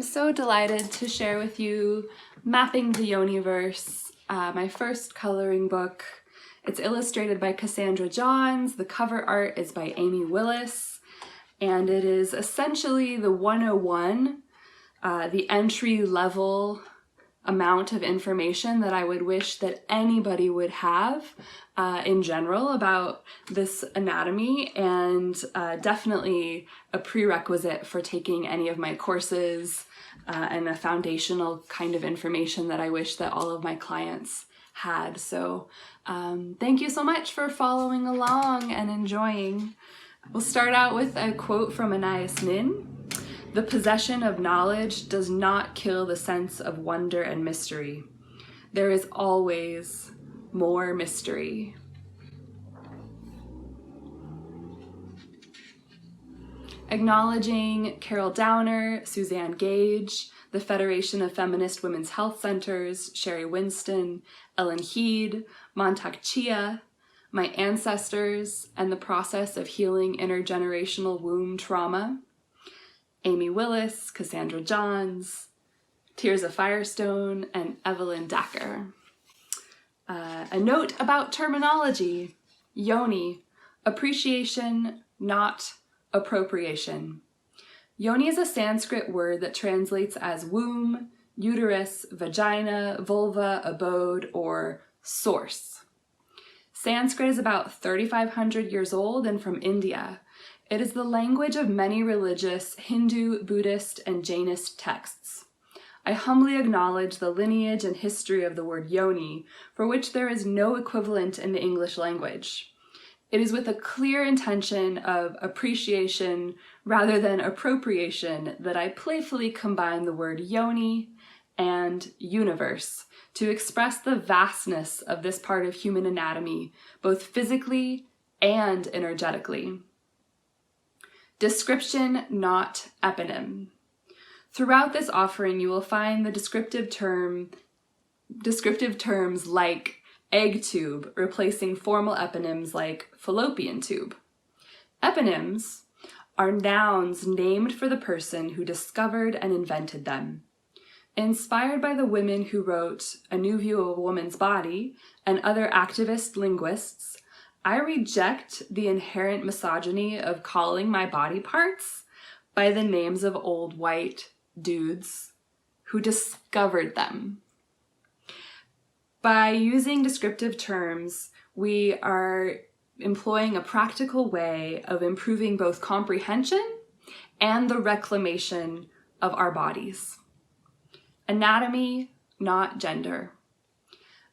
so delighted to share with you Mapping the Yoniverse, my first coloring book. It's illustrated by Cassandra Johns, the cover art is by Amy Willis, and it is essentially the 101, the entry-level amount of information that I would wish that anybody would have in general about this anatomy, and definitely a prerequisite for taking any of my courses and a foundational kind of information that I wish that all of my clients had. So thank you so much for following along and enjoying. We'll start out with a quote from Anais Nin. "The possession of knowledge does not kill the sense of wonder and mystery. There is always more mystery." Acknowledging Carol Downer, Suzanne Gage, the Federation of Feminist Women's Health Centers, Sherry Winston, Ellen Heed, Montauk Chia, my ancestors, and the process of healing intergenerational womb trauma. Amy Willis, Cassandra Johns, Tirza Firestone, and Evelyn Dacker. A note about terminology. Yoni, appreciation, not appropriation. Yoni is a Sanskrit word that translates as womb, uterus, vagina, vulva, abode, or source. Sanskrit is about 3,500 years old and from India. It is the language of many religious Hindu, Buddhist, and Jainist texts. I humbly acknowledge the lineage and history of the word yoni, for which there is no equivalent in the English language. It is with a clear intention of appreciation rather than appropriation that I playfully combine the word yoni and universe to express the vastness of this part of human anatomy, both physically and energetically. Description, not eponym. Throughout this offering, you will find the descriptive terms like egg tube replacing formal eponyms like fallopian tube. Eponyms are nouns named for the person who discovered and invented them. Inspired by the women who wrote A New View of a Woman's Body and other activist linguists, I reject the inherent misogyny of calling my body parts by the names of old white dudes who discovered them. By using descriptive terms, we are employing a practical way of improving both comprehension and the reclamation of our bodies. Anatomy, not gender.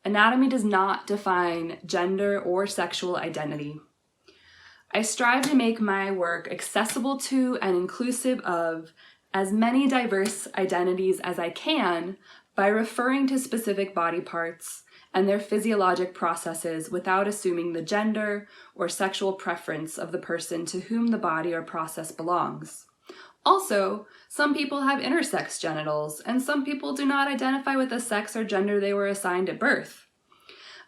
Anatomy does not define gender or sexual identity. I strive to make my work accessible to and inclusive of as many diverse identities as I can by referring to specific body parts and their physiologic processes without assuming the gender or sexual preference of the person to whom the body or process belongs. Also, some people have intersex genitals, and some people do not identify with the sex or gender they were assigned at birth.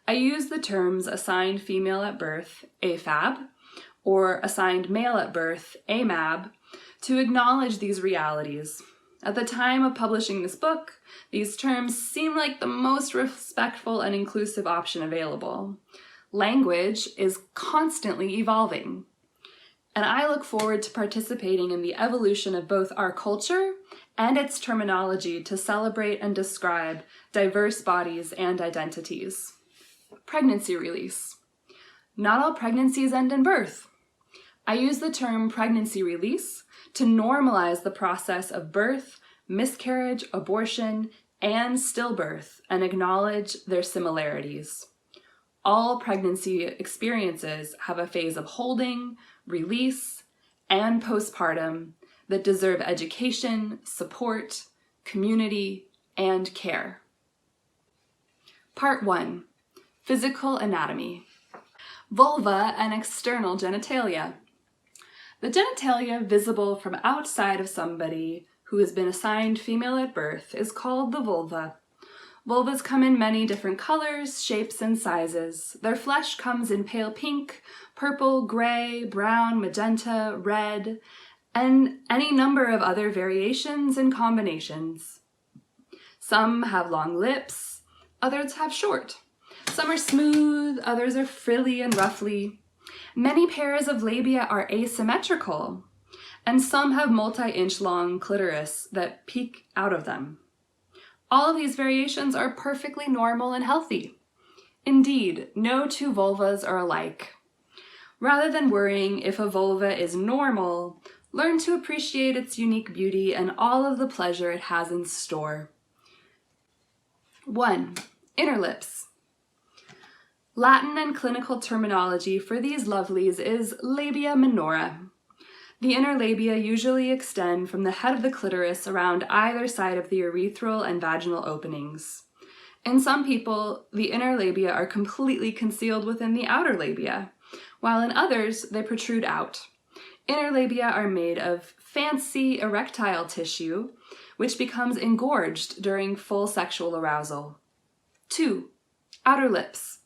I use the terms assigned female at birth, AFAB, or assigned male at birth, AMAB, to acknowledge these realities. At the time of publishing this book, these terms seem like the most respectful and inclusive option available. Language is constantly evolving, and I look forward to participating in the evolution of both our culture and its terminology to celebrate and describe diverse bodies and identities. Pregnancy release. Not all pregnancies end in birth. I use the term pregnancy release to normalize the process of birth, miscarriage, abortion, and stillbirth and acknowledge their similarities. All pregnancy experiences have a phase of holding, release, and postpartum that deserve education, support, community, and care. Part 1. Physical anatomy. Vulva and external genitalia. The genitalia visible from outside of somebody who has been assigned female at birth is called the vulva. Vulvas come in many different colors, shapes, and sizes. Their flesh comes in pale pink, purple, gray, brown, magenta, red, and any number of other variations and combinations. Some have long lips, others have short. Some are smooth, others are frilly and ruffly. Many pairs of labia are asymmetrical, and some have multi-inch long clitoris that peek out of them. All of these variations are perfectly normal and healthy. Indeed, no two vulvas are alike. Rather than worrying if a vulva is normal, learn to appreciate its unique beauty and all of the pleasure it has in store. 1. Inner lips. Latin and clinical terminology for these lovelies is labia minora. The inner labia usually extend from the head of the clitoris around either side of the urethral and vaginal openings. In some people, the inner labia are completely concealed within the outer labia, while in others, they protrude out. Inner labia are made of fancy erectile tissue, which becomes engorged during full sexual arousal. 2. Outer lips.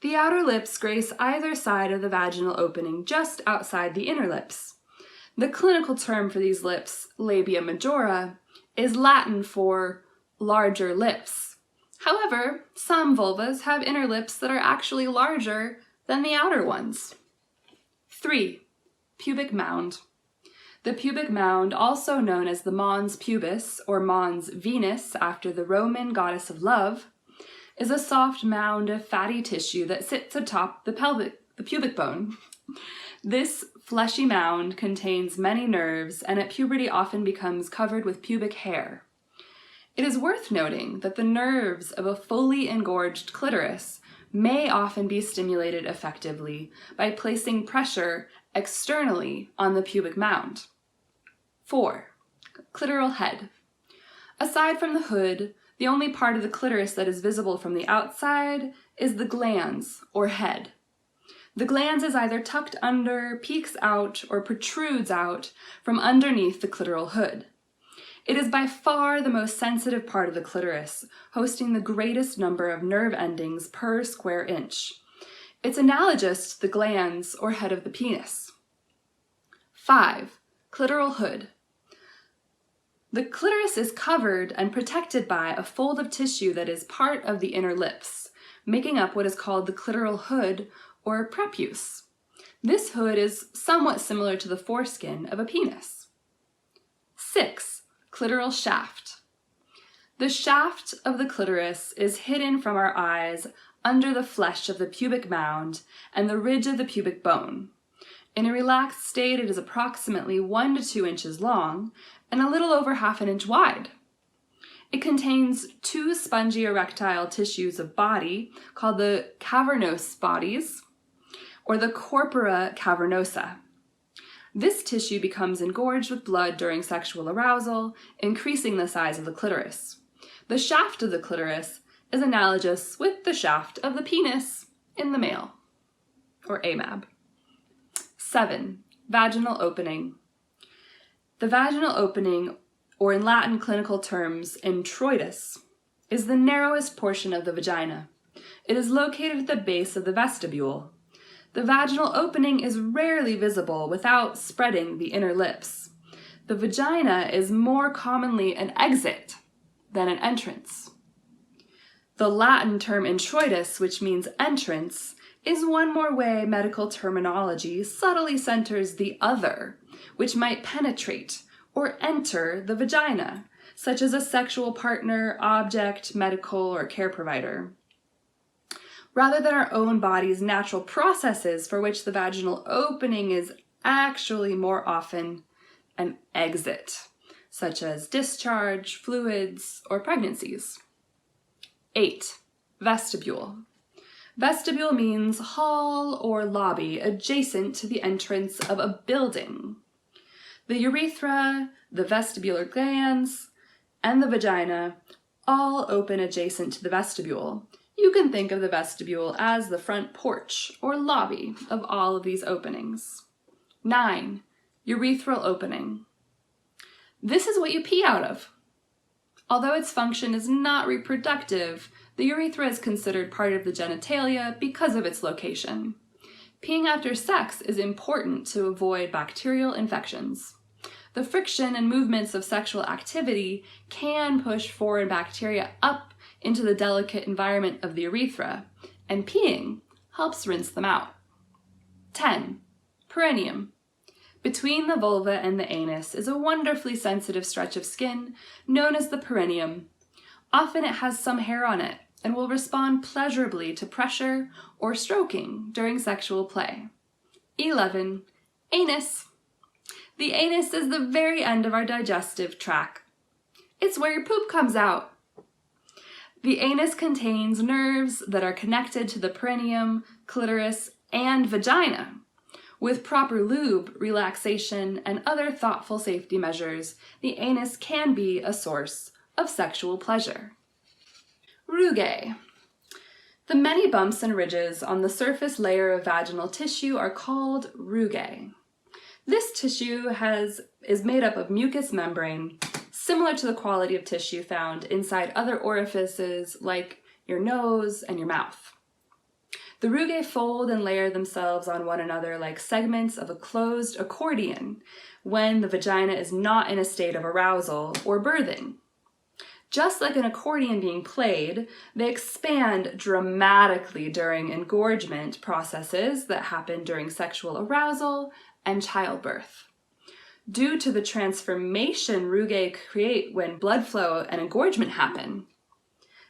The outer lips grace either side of the vaginal opening just outside the inner lips. The clinical term for these lips, labia majora, is Latin for larger lips. However, some vulvas have inner lips that are actually larger than the outer ones. 3. Pubic mound. The pubic mound, also known as the mons pubis or mons Venus after the Roman goddess of love, is a soft mound of fatty tissue that sits atop the pubic bone. This fleshy mound contains many nerves and at puberty often becomes covered with pubic hair. It is worth noting that the nerves of a fully engorged clitoris may often be stimulated effectively by placing pressure externally on the pubic mound. 4. Clitoral head. Aside from the hood, the only part of the clitoris that is visible from the outside is the glans, or head. The glans is either tucked under, peeks out, or protrudes out from underneath the clitoral hood. It is by far the most sensitive part of the clitoris, hosting the greatest number of nerve endings per square inch. It's analogous to the glans or head of the penis. 5. Clitoral hood. The clitoris is covered and protected by a fold of tissue that is part of the inner lips, making up what is called the clitoral hood or prepuce. This hood is somewhat similar to the foreskin of a penis. 6. Clitoral shaft. The shaft of the clitoris is hidden from our eyes under the flesh of the pubic mound and the ridge of the pubic bone. In a relaxed state, it is approximately 1 to 2 inches long and a little over half an inch wide. It contains 2 spongy erectile tissues of body called the cavernous bodies or the corpora cavernosa. This tissue becomes engorged with blood during sexual arousal, increasing the size of the clitoris. The shaft of the clitoris is analogous with the shaft of the penis in the male, or amab. 7. Vaginal opening. The vaginal opening, or in Latin clinical terms, introitus, is the narrowest portion of the vagina. It is located at the base of the vestibule. The vaginal opening is rarely visible without spreading the inner lips. The vagina is more commonly an exit than an entrance. The Latin term introitus, which means entrance, is one more way medical terminology subtly centers the other, which might penetrate or enter the vagina, such as a sexual partner, object, medical, or care provider. Rather than our own body's natural processes for which the vaginal opening is actually more often an exit, such as discharge, fluids, or pregnancies. 8. Vestibule. Vestibule means hall or lobby adjacent to the entrance of a building. The urethra, the vestibular glands, and the vagina all open adjacent to the vestibule. You can think of the vestibule as the front porch or lobby of all of these openings. 9. Urethral opening. This is what you pee out of. Although its function is not reproductive, the urethra is considered part of the genitalia because of its location. Peeing after sex is important to avoid bacterial infections. The friction and movements of sexual activity can push foreign bacteria up into the delicate environment of the urethra, and peeing helps rinse them out. 10. Perineum. Between the vulva and the anus is a wonderfully sensitive stretch of skin known as the perineum. Often it has some hair on it and will respond pleasurably to pressure or stroking during sexual play. 11. Anus. The anus is the very end of our digestive tract. It's where your poop comes out. The anus contains nerves that are connected to the perineum, clitoris, and vagina. With proper lube, relaxation, and other thoughtful safety measures, the anus can be a source of sexual pleasure. Rugae. The many bumps and ridges on the surface layer of vaginal tissue are called rugae. This tissue is made up of mucous membrane, similar to the quality of tissue found inside other orifices like your nose and your mouth. The rugae fold and layer themselves on one another like segments of a closed accordion when the vagina is not in a state of arousal or birthing. Just like an accordion being played, they expand dramatically during engorgement processes that happen during sexual arousal and childbirth. Due to the transformation rugae create when blood flow and engorgement happen,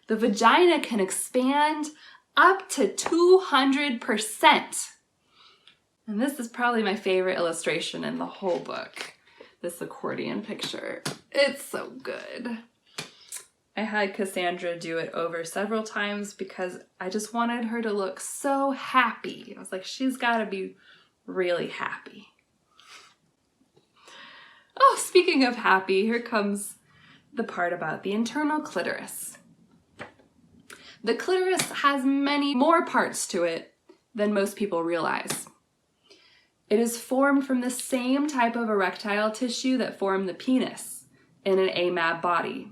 the vagina can expand up to 200%. And this is probably my favorite illustration in the whole book, this accordion picture. It's so good. I had Cassandra do it over several times because I just wanted her to look so happy. I was like, she's gotta be really happy. Oh, speaking of happy, here comes the part about the internal clitoris. The clitoris has many more parts to it than most people realize. It is formed from the same type of erectile tissue that formed the penis in an AMAB body.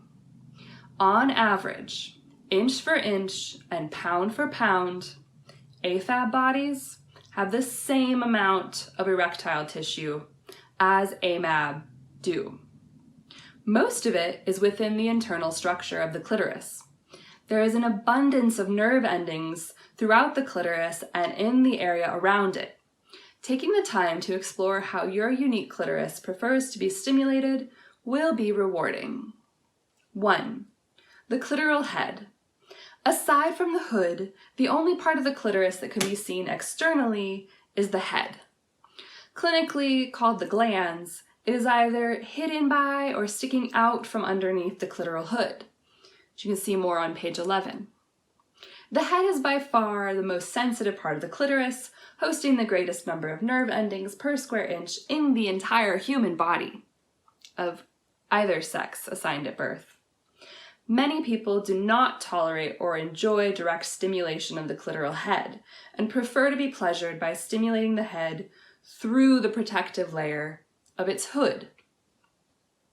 On average, inch for inch and pound for pound, AFAB bodies have the same amount of erectile tissue as AMAB do. Most of it is within the internal structure of the clitoris. There is an abundance of nerve endings throughout the clitoris and in the area around it. Taking the time to explore how your unique clitoris prefers to be stimulated will be rewarding. 1. The clitoral head. Aside from the hood, the only part of the clitoris that can be seen externally is the head. Clinically called the glands, it is either hidden by or sticking out from underneath the clitoral hood, which you can see more on page 11. The head is by far the most sensitive part of the clitoris, hosting the greatest number of nerve endings per square inch in the entire human body of either sex assigned at birth. Many people do not tolerate or enjoy direct stimulation of the clitoral head and prefer to be pleasured by stimulating the head through the protective layer of its hood.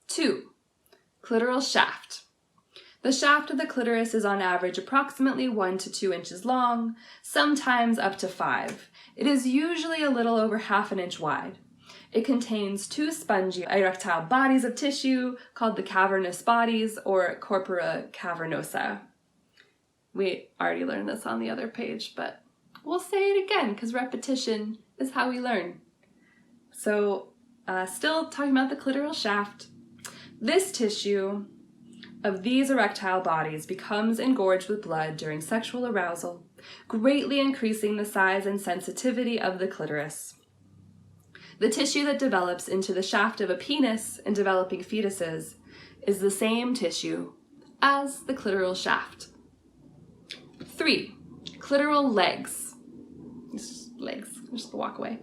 2. Clitoral shaft. The shaft of the clitoris is on average approximately 1 to 2 inches long, sometimes up to 5. It is usually a little over half an inch wide. It contains 2 spongy erectile bodies of tissue called the cavernous bodies or corpora cavernosa. We already learned this on the other page, but we'll say it again because repetition is how we learn. So, still talking about the clitoral shaft. This tissue of these erectile bodies becomes engorged with blood during sexual arousal, greatly increasing the size and sensitivity of the clitoris. The tissue that develops into the shaft of a penis in developing fetuses is the same tissue as the clitoral shaft. 3. Clitoral legs. Just walk away.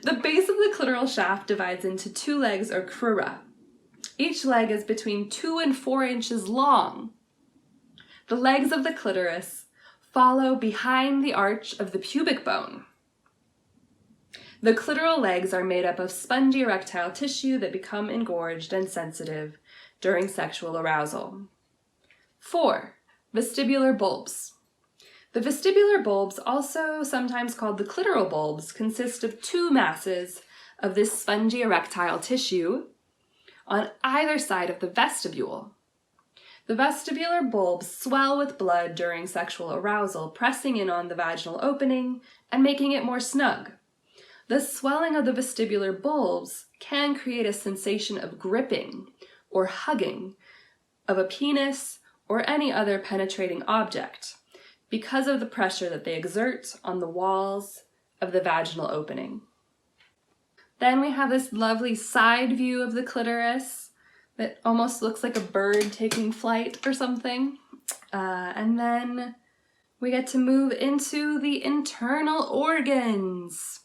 The base of the clitoral shaft divides into 2 legs or crura. Each leg is between 2 and 4 inches long. The legs of the clitoris follow behind the arch of the pubic bone. The clitoral legs are made up of spongy erectile tissue that become engorged and sensitive during sexual arousal. 4. Vestibular bulbs. The vestibular bulbs, also sometimes called the clitoral bulbs, consist of two masses of this spongy erectile tissue on either side of the vestibule. The vestibular bulbs swell with blood during sexual arousal, pressing in on the vaginal opening and making it more snug. The swelling of the vestibular bulbs can create a sensation of gripping or hugging of a penis or any other penetrating object because of the pressure that they exert on the walls of the vaginal opening. Then we have this lovely side view of the clitoris that almost looks like a bird taking flight or something. And then we get to move into the internal organs.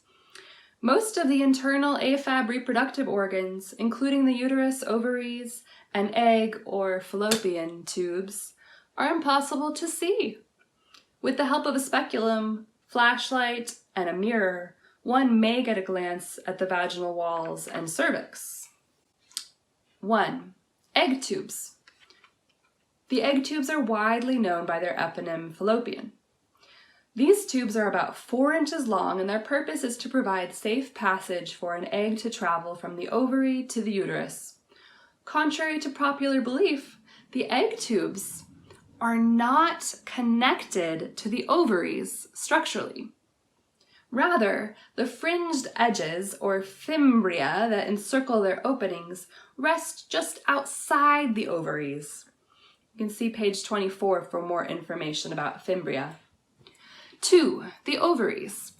Most of the internal AFAB reproductive organs, including the uterus, ovaries, and egg or fallopian tubes, are impossible to see. With the help of a speculum, flashlight, and a mirror, one may get a glance at the vaginal walls and cervix. 1. Egg tubes. The egg tubes are widely known by their eponym fallopian. These tubes are about 4 inches long, and their purpose is to provide safe passage for an egg to travel from the ovary to the uterus. Contrary to popular belief, the egg tubes are not connected to the ovaries structurally. Rather, the fringed edges, or fimbria, that encircle their openings rest just outside the ovaries. You can see page 24 for more information about fimbria. 2. The ovaries.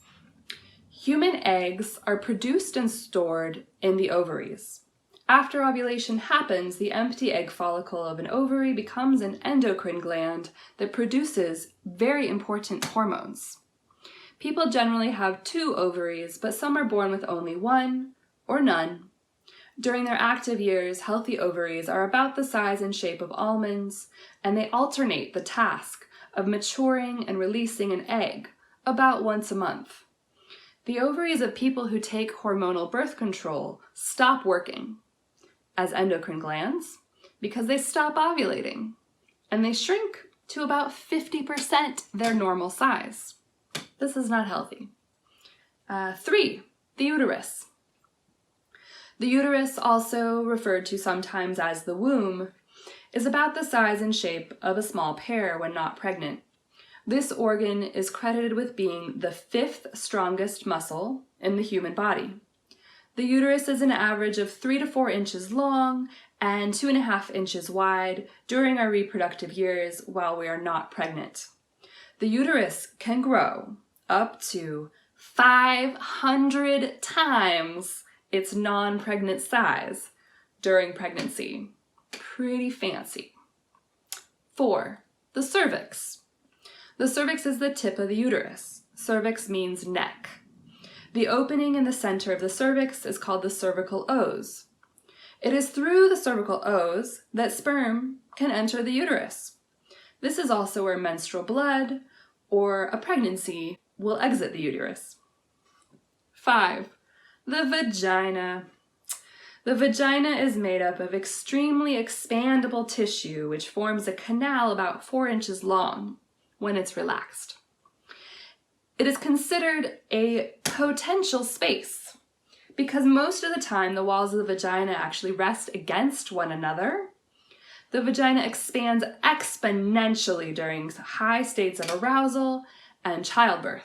Human eggs are produced and stored in the ovaries. After ovulation happens, the empty egg follicle of an ovary becomes an endocrine gland that produces very important hormones. People generally have 2 ovaries, but some are born with only 1 or none. During their active years, healthy ovaries are about the size and shape of almonds, and they alternate the task of maturing and releasing an egg about once a month. The ovaries of people who take hormonal birth control stop working as endocrine glands because they stop ovulating, and they shrink to about 50% their normal size. This is not healthy. 3. The uterus. The uterus, also referred to sometimes as the womb, is about the size and shape of a small pear when not pregnant. This organ is credited with being the 5th strongest muscle in the human body. The uterus is an average of 3 to 4 inches long and 2.5 inches wide during our reproductive years while we are not pregnant. The uterus can grow up to 500 times its non-pregnant size during pregnancy. Pretty fancy. 4. The cervix. The cervix is the tip of the uterus. Cervix means neck. The opening in the center of the cervix is called the cervical os. It is through the cervical os that sperm can enter the uterus. This is also where menstrual blood or a pregnancy will exit the uterus. 5. The vagina. The vagina is made up of extremely expandable tissue which forms a canal about 4 inches long when it's relaxed. It is considered a potential space because most of the time the walls of the vagina actually rest against one another. The vagina expands exponentially during high states of arousal and childbirth.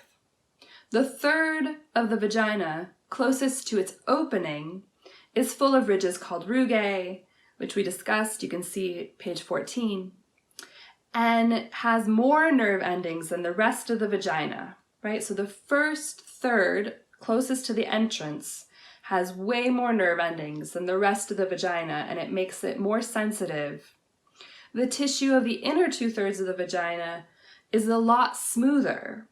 The third of the vagina closest to its opening is full of ridges called rugae, which we discussed, you can see page 14, and has more nerve endings than the rest of the vagina, right? So the first third closest to the entrance has way more nerve endings than the rest of the vagina, and it makes it more sensitive. The tissue of the inner 2/3 of the vagina is a lot smoother.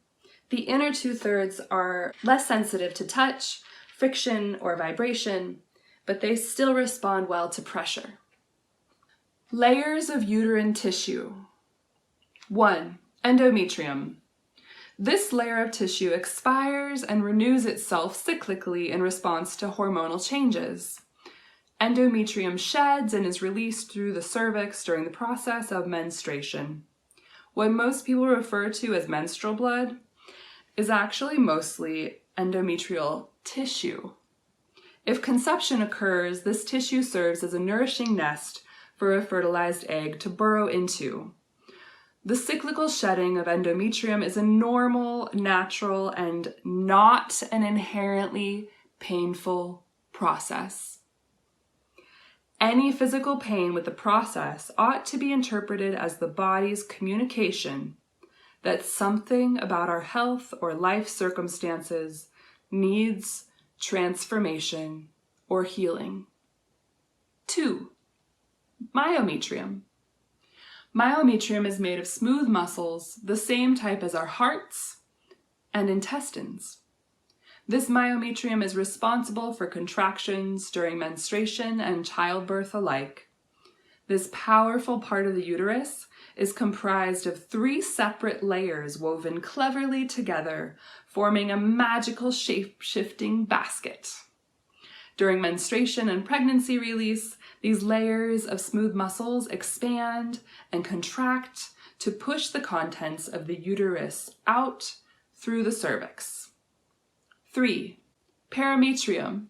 The inner 2/3 are less sensitive to touch, friction, or vibration, but they still respond well to pressure. Layers of uterine tissue. 1. Endometrium. This layer of tissue expires and renews itself cyclically in response to hormonal changes. Endometrium sheds and is released through the cervix during the process of menstruation. what most people refer to as menstrual blood is actually mostly endometrial tissue. If conception occurs, this tissue serves as a nourishing nest for a fertilized egg to burrow into. The cyclical shedding of endometrium is a normal, natural, and not an inherently painful process. Any physical pain with the process ought to be interpreted as the body's communication that something about our health or life circumstances needs transformation or healing. 2. Myometrium. Myometrium is made of smooth muscles, the same type as our hearts and intestines. This myometrium is responsible for contractions during menstruation and childbirth alike. This powerful part of the uterus is comprised of 3 separate layers woven cleverly together, forming a magical shape-shifting basket. During menstruation and pregnancy release, these layers of smooth muscles expand and contract to push the contents of the uterus out through the cervix. 3. Perimetrium.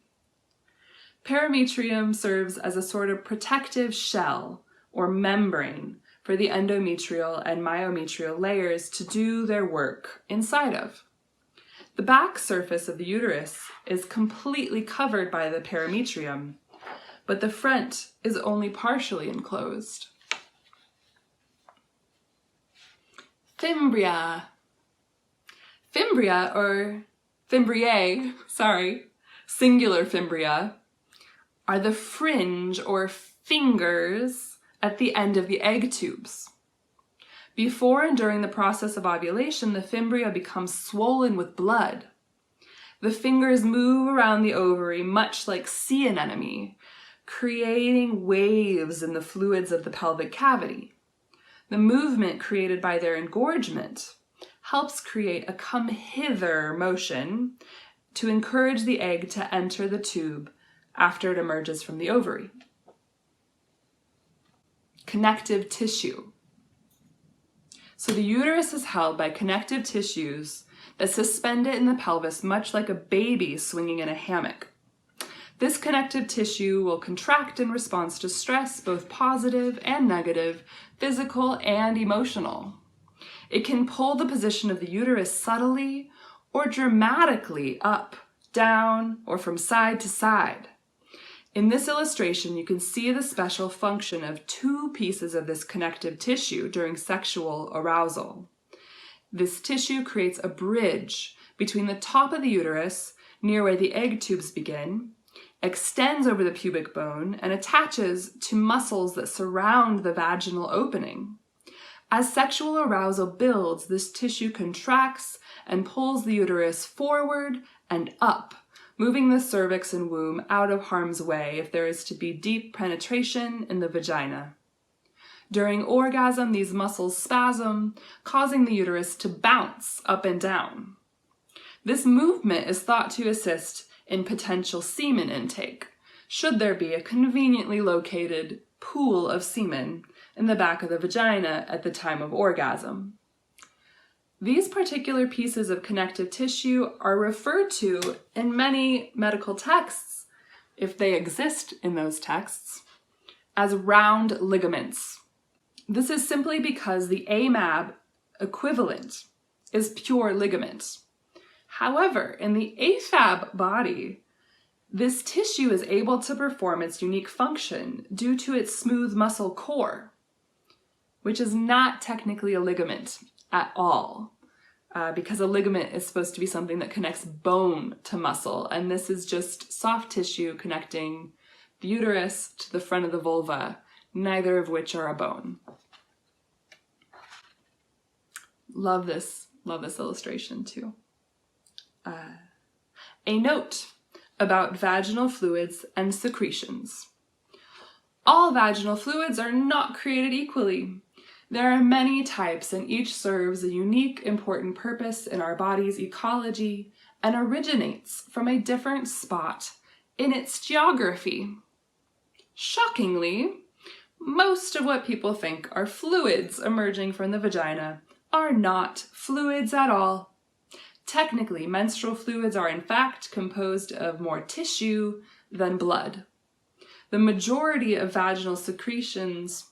Perimetrium serves as a sort of protective shell or membrane for the endometrial and myometrial layers to do their work inside of. The back surface of the uterus is completely covered by the perimetrium, but the front is only partially enclosed. Fimbria. Fimbria, or Fimbriae, singular fimbria, are the fringe or fingers at the end of the egg tubes. Before and during the process of ovulation, the fimbria becomes swollen with blood. The fingers move around the ovary much like sea anemone, creating waves in the fluids of the pelvic cavity. The movement created by their engorgement helps create a come hither motion to encourage the egg to enter the tube after it emerges from the ovary. Connective tissue. So the uterus is held by connective tissues that suspend it in the pelvis much like a baby swinging in a hammock. This connective tissue will contract in response to stress, both positive and negative, physical and emotional. It can pull the position of the uterus subtly or dramatically up, down, or from side to side. In this illustration, you can see the special function of 2 pieces of this connective tissue during sexual arousal. This tissue creates a bridge between the top of the uterus, near where the egg tubes begin, extends over the pubic bone, and attaches to muscles that surround the vaginal opening. As sexual arousal builds, this tissue contracts and pulls the uterus forward and up, moving the cervix and womb out of harm's way if there is to be deep penetration in the vagina. During orgasm, these muscles spasm, causing the uterus to bounce up and down. This movement is thought to assist in potential semen intake, should there be a conveniently located pool of semen in the back of the vagina at the time of orgasm. These particular pieces of connective tissue are referred to in many medical texts, if they exist in those texts, as round ligaments. This is simply because the AMAB equivalent is pure ligament. However, in the AFAB body, this tissue is able to perform its unique function due to its smooth muscle core, which is not technically a ligament at all, because a ligament is supposed to be something that connects bone to muscle, and this is just soft tissue connecting the uterus to the front of the vulva, neither of which are a bone. Love this illustration too. A note about vaginal fluids and secretions. All vaginal fluids are not created equally. There are many types, and each serves a unique, important purpose in our body's ecology and originates from a different spot in its geography. Shockingly, most of what people think are fluids emerging from the vagina are not fluids at all. Technically, menstrual fluids are in fact composed of more tissue than blood. The majority of vaginal secretions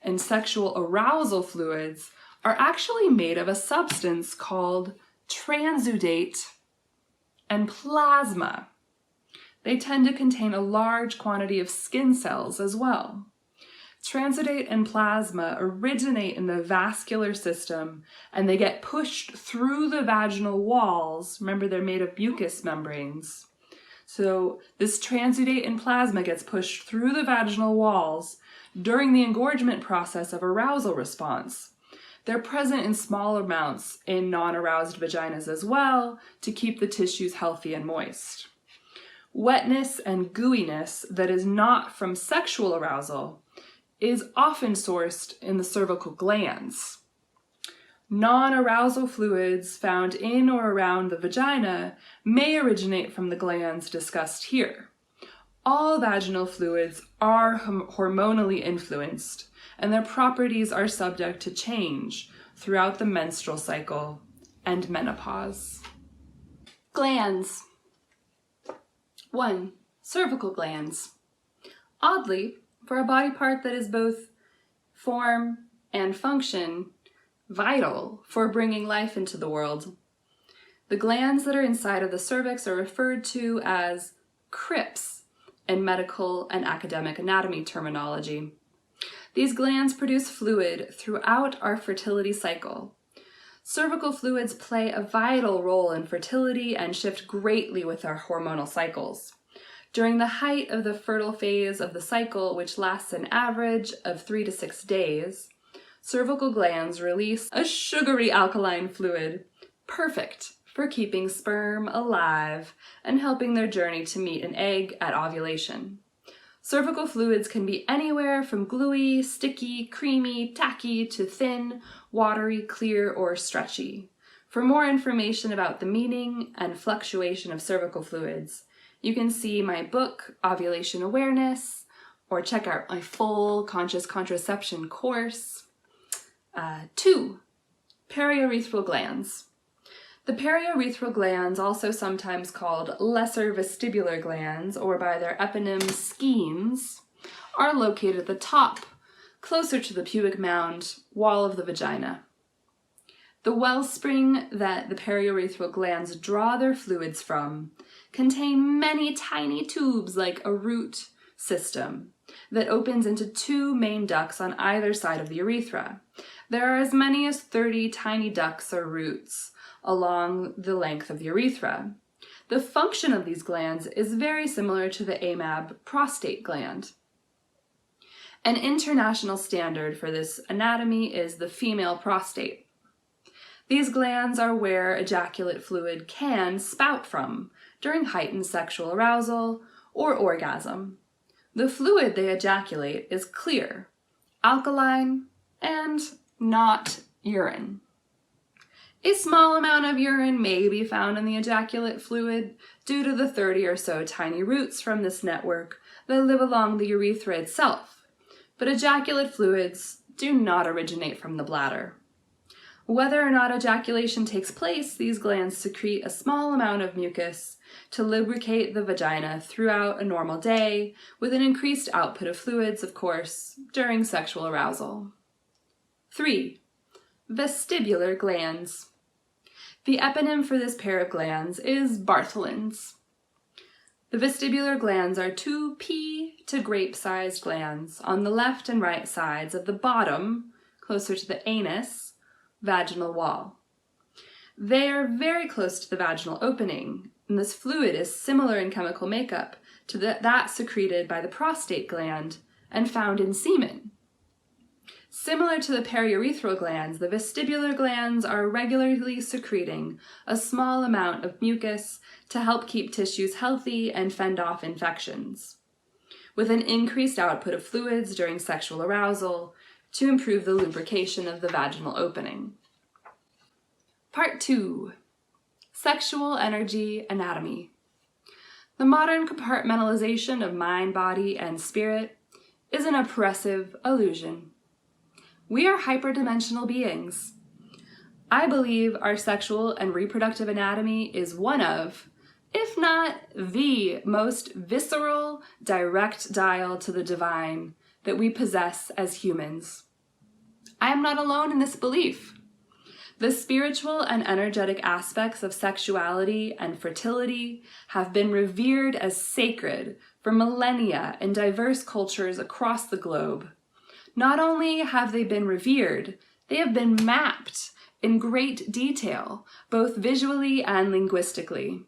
and sexual arousal fluids are actually made of a substance called transudate and plasma. They tend to contain a large quantity of skin cells as well. Transudate and plasma originate in the vascular system and they get pushed through the vaginal walls. Remember, they're made of mucous membranes. So this transudate and plasma gets pushed through the vaginal walls during the engorgement process of arousal response. They're present in small amounts in non-aroused vaginas as well to keep the tissues healthy and moist. Wetness and gooiness that is not from sexual arousal is often sourced in the cervical glands. Non-arousal fluids found in or around the vagina may originate from the glands discussed here. All vaginal fluids are hormonally influenced, and their properties are subject to change throughout the menstrual cycle and menopause. Glands. 1. Cervical glands. Oddly, for a body part that is both form and function vital for bringing life into the world, the glands that are inside of the cervix are referred to as crypts in medical and academic anatomy terminology. These glands produce fluid throughout our fertility cycle. Cervical fluids play a vital role in fertility and shift greatly with our hormonal cycles. During the height of the fertile phase of the cycle, which lasts an average of 3 to 6 days, cervical glands release a sugary alkaline fluid, perfect for keeping sperm alive and helping their journey to meet an egg at ovulation. Cervical fluids can be anywhere from gluey, sticky, creamy, tacky, to thin, watery, clear, or stretchy. For more information about the meaning and fluctuation of cervical fluids, you can see my book, Ovulation Awareness, or check out my full conscious contraception course. 2. Periurethral glands. The periurethral glands, also sometimes called lesser vestibular glands, or by their eponym skenes, are located at the top, closer to the pubic mound wall of the vagina. The wellspring that the periurethral glands draw their fluids from contain many tiny tubes like a root system that opens into 2 main ducts on either side of the urethra. There are as many as 30 tiny ducts or roots along the length of the urethra. The function of these glands is very similar to the AMAB prostate gland. An international standard for this anatomy is the female prostate. These glands are where ejaculate fluid can spout from during heightened sexual arousal or orgasm. The fluid they ejaculate is clear, alkaline, and not urine. A small amount of urine may be found in the ejaculate fluid due to the 30 or so tiny roots from this network that live along the urethra itself, but ejaculate fluids do not originate from the bladder. Whether or not ejaculation takes place, these glands secrete a small amount of mucus to lubricate the vagina throughout a normal day, with an increased output of fluids, of course, during sexual arousal. 3. Vestibular glands. The eponym for this pair of glands is Bartholin's. The vestibular glands are 2 pea to grape-sized glands on the left and right sides of the bottom, closer to the anus, vaginal wall. They are very close to the vaginal opening, and this fluid is similar in chemical makeup to that secreted by the prostate gland and found in semen. Similar to the periurethral glands, the vestibular glands are regularly secreting a small amount of mucus to help keep tissues healthy and fend off infections, with an increased output of fluids during sexual arousal to improve the lubrication of the vaginal opening. Part 2. Sexual energy anatomy. The modern compartmentalization of mind, body, and spirit is an oppressive illusion. We are hyperdimensional beings. I believe our sexual and reproductive anatomy is one of, if not the most visceral, direct dial to the divine that we possess as humans. I am not alone in this belief. The spiritual and energetic aspects of sexuality and fertility have been revered as sacred for millennia in diverse cultures across the globe. Not only have they been revered, they have been mapped in great detail, both visually and linguistically.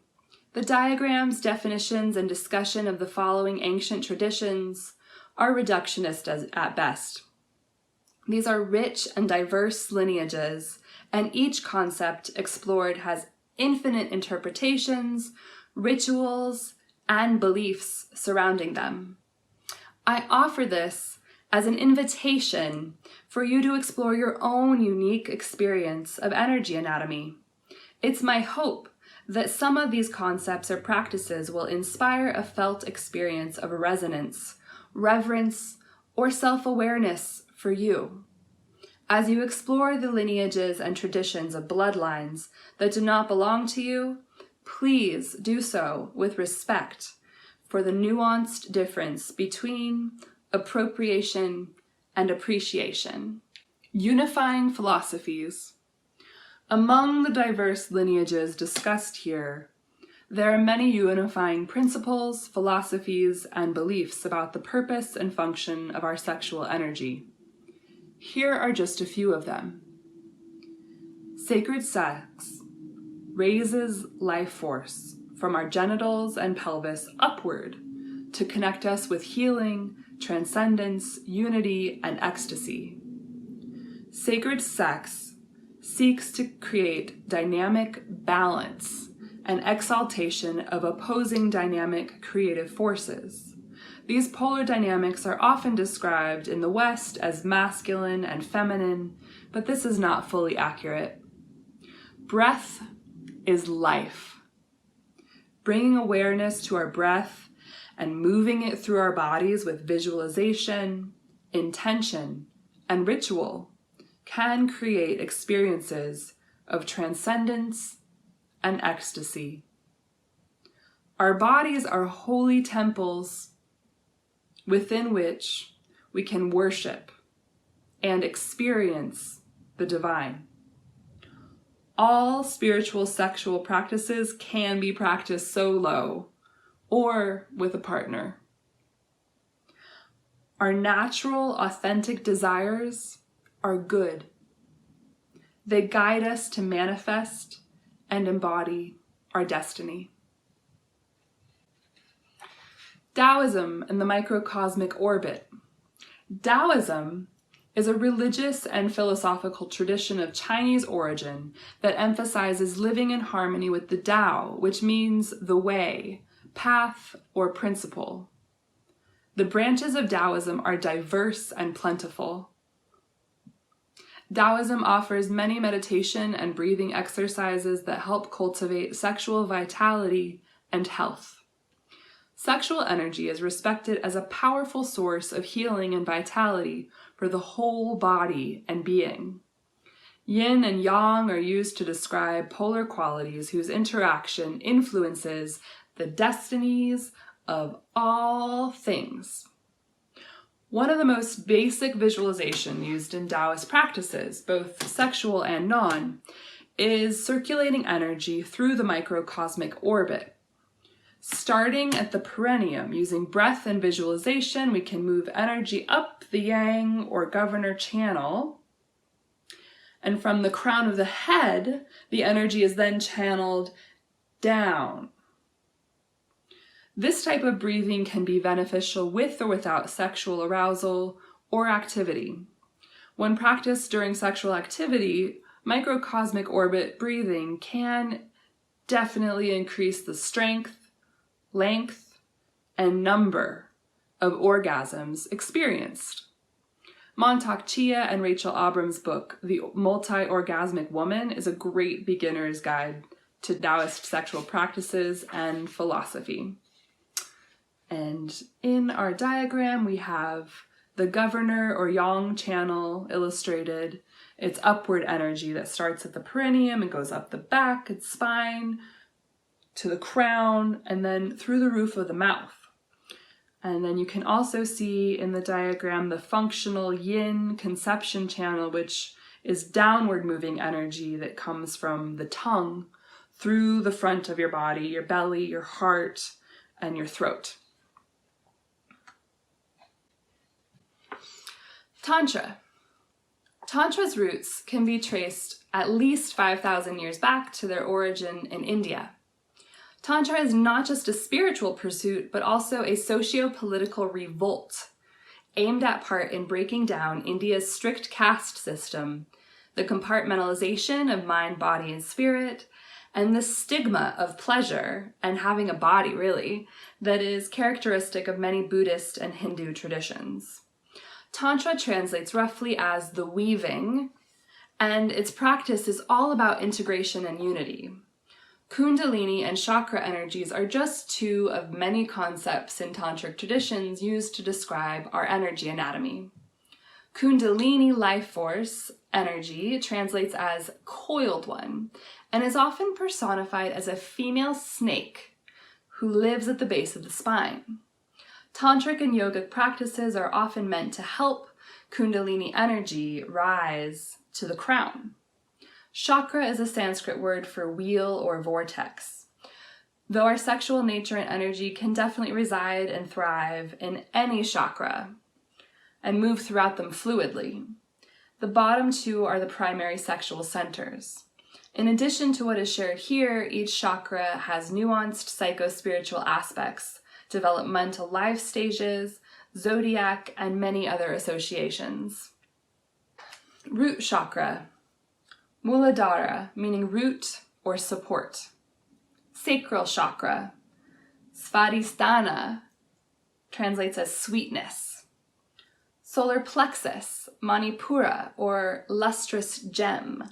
The diagrams, definitions, and discussion of the following ancient traditions are reductionist at best. These are rich and diverse lineages, and each concept explored has infinite interpretations, rituals, and beliefs surrounding them. I offer this as an invitation for you to explore your own unique experience of energy anatomy. It's my hope that some of these concepts or practices will inspire a felt experience of resonance, reverence, or self-awareness for you. As you explore the lineages and traditions of bloodlines that do not belong to you, please do so with respect for the nuanced difference between appropriation and appreciation. Unifying philosophies. Among the diverse lineages discussed here, there are many unifying principles, philosophies, and beliefs about the purpose and function of our sexual energy. Here are just a few of them. Sacred sex raises life force from our genitals and pelvis upward to connect us with healing, transcendence, unity, and ecstasy. Sacred sex seeks to create dynamic balance and exaltation of opposing dynamic creative forces. These polar dynamics are often described in the West as masculine and feminine, but this is not fully accurate. Breath is life. Bringing awareness to our breath and moving it through our bodies with visualization, intention, and ritual can create experiences of transcendence and ecstasy. Our bodies are holy temples within which we can worship and experience the divine. All spiritual sexual practices can be practiced solo or with a partner. Our natural, authentic desires are good. They guide us to manifest and embody our destiny. Taoism and the microcosmic orbit. Taoism is a religious and philosophical tradition of Chinese origin that emphasizes living in harmony with the Tao, which means the way, path, or principle. The branches of Taoism are diverse and plentiful. Taoism offers many meditation and breathing exercises that help cultivate sexual vitality and health. Sexual energy is respected as a powerful source of healing and vitality for the whole body and being. Yin and yang are used to describe polar qualities whose interaction influences the destinies of all things. One of the most basic visualization used in Taoist practices, both sexual and non, is circulating energy through the microcosmic orbit. Starting at the perineum, using breath and visualization, we can move energy up the yang or governor channel. And from the crown of the head, the energy is then channeled down. This type of breathing can be beneficial with or without sexual arousal or activity. When practiced during sexual activity, microcosmic orbit breathing can definitely increase the strength, length, and number of orgasms experienced. Montauk Chia and Rachel Abram's book, The Multi-Orgasmic Woman, is a great beginner's guide to Taoist sexual practices and philosophy. And in our diagram, we have the governor or yang channel illustrated. It's upward energy that starts at the perineum and goes up the back and spine to the crown and then through the roof of the mouth. And then you can also see in the diagram the functional yin conception channel, which is downward moving energy that comes from the tongue through the front of your body, your belly, your heart, and your throat. Tantra. Tantra's roots can be traced at least 5,000 years back to their origin in India. Tantra is not just a spiritual pursuit, but also a socio-political revolt aimed at part in breaking down India's strict caste system, the compartmentalization of mind, body, and spirit, and the stigma of pleasure and having a body, really, that is characteristic of many Buddhist and Hindu traditions. Tantra translates roughly as the weaving, and its practice is all about integration and unity. Kundalini and chakra energies are just two of many concepts in tantric traditions used to describe our energy anatomy. Kundalini life force energy translates as coiled one and is often personified as a female snake who lives at the base of the spine. Tantric and yogic practices are often meant to help Kundalini energy rise to the crown. Chakra is a Sanskrit word for wheel or vortex. Though our sexual nature and energy can definitely reside and thrive in any chakra and move throughout them fluidly, the bottom two are the primary sexual centers. In addition to what is shared here, each chakra has nuanced psycho-spiritual aspects, developmental life stages, zodiac, and many other associations. Root chakra. Muladhara, meaning root or support. Sacral chakra. Svadhisthana translates as sweetness. Solar plexus, Manipura, or lustrous gem.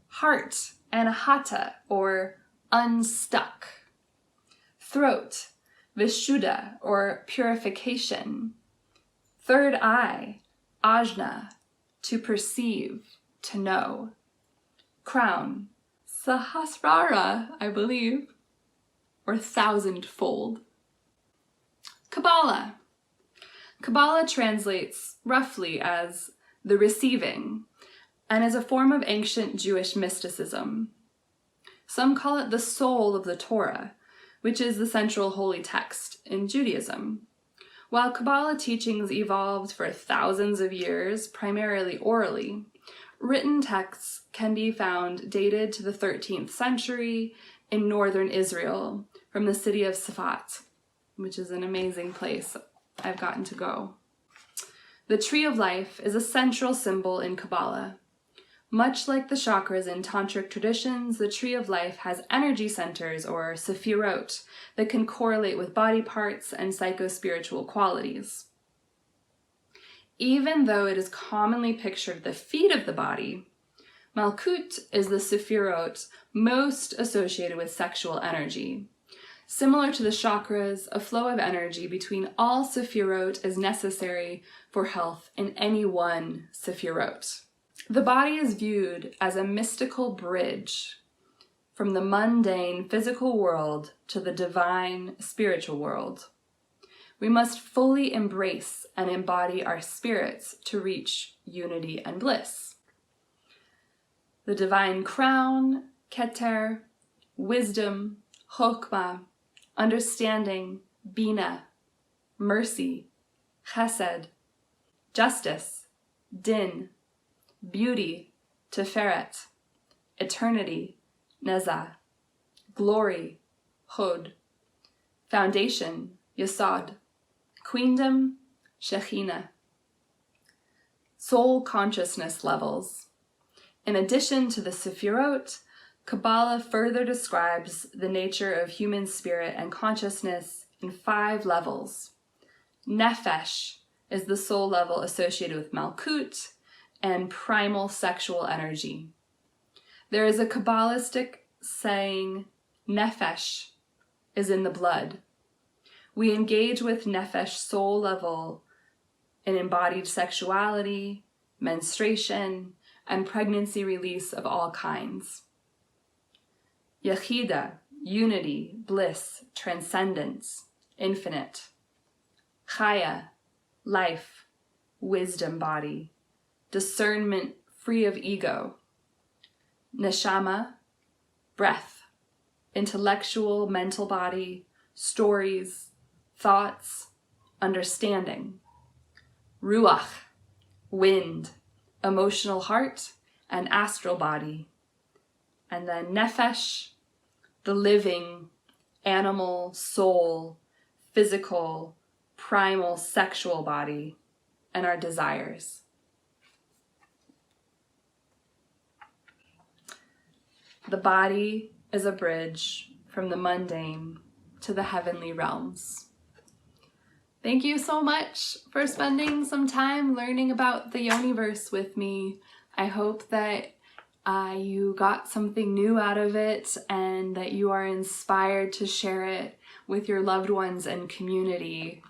Heart, Anahata, or unstuck. Throat, Vishuddha, or purification. Third eye, Ajna, to perceive, to know. Crown, Sahasrara, I believe, or thousandfold. Kabbalah. Kabbalah translates roughly as the receiving and is a form of ancient Jewish mysticism. Some call it the soul of the Torah, which is the central holy text in Judaism. While Kabbalah teachings evolved for thousands of years, primarily orally, written texts can be found dated to the 13th century in northern Israel from the city of Safat, which is an amazing place I've gotten to go. The tree of life is a central symbol in Kabbalah. Much like the chakras in tantric traditions, the tree of life has energy centers, or sephirot, that can correlate with body parts and psycho-spiritual qualities. Even though it is commonly pictured at the feet of the body, Malkut is the sephirot most associated with sexual energy. Similar to the chakras, a flow of energy between all sephirot is necessary for health in any one sephirot. The body is viewed as a mystical bridge from the mundane physical world to the divine spiritual world. We must fully embrace and embody our spirits to reach unity and bliss. The divine crown, Keter, wisdom, Chokmah, understanding, Bina, mercy, Chesed, justice, Din, beauty, Tiferet, eternity, Nezah, glory, Hod, foundation, Yesod, queendom, Shekhinah. Soul consciousness levels. In addition to the Sephirot, Kabbalah further describes the nature of human spirit and consciousness in 5 levels. Nefesh is the soul level associated with Malkut and primal sexual energy. There is a Kabbalistic saying, Nefesh is in the blood. We engage with Nefesh soul level in embodied sexuality, menstruation, and pregnancy release of all kinds. Yechida, unity, bliss, transcendence, infinite. Chaya, life, wisdom body, discernment free of ego. Neshama, breath, intellectual, mental body, stories, thoughts, understanding. Ruach, wind, emotional heart, and astral body. And then Nefesh, the living, animal, soul, physical, primal, sexual body, and our desires. The body is a bridge from the mundane to the heavenly realms. Thank you so much for spending some time learning about the Yoniverse with me. I hope that you got something new out of it and that you are inspired to share it with your loved ones and community.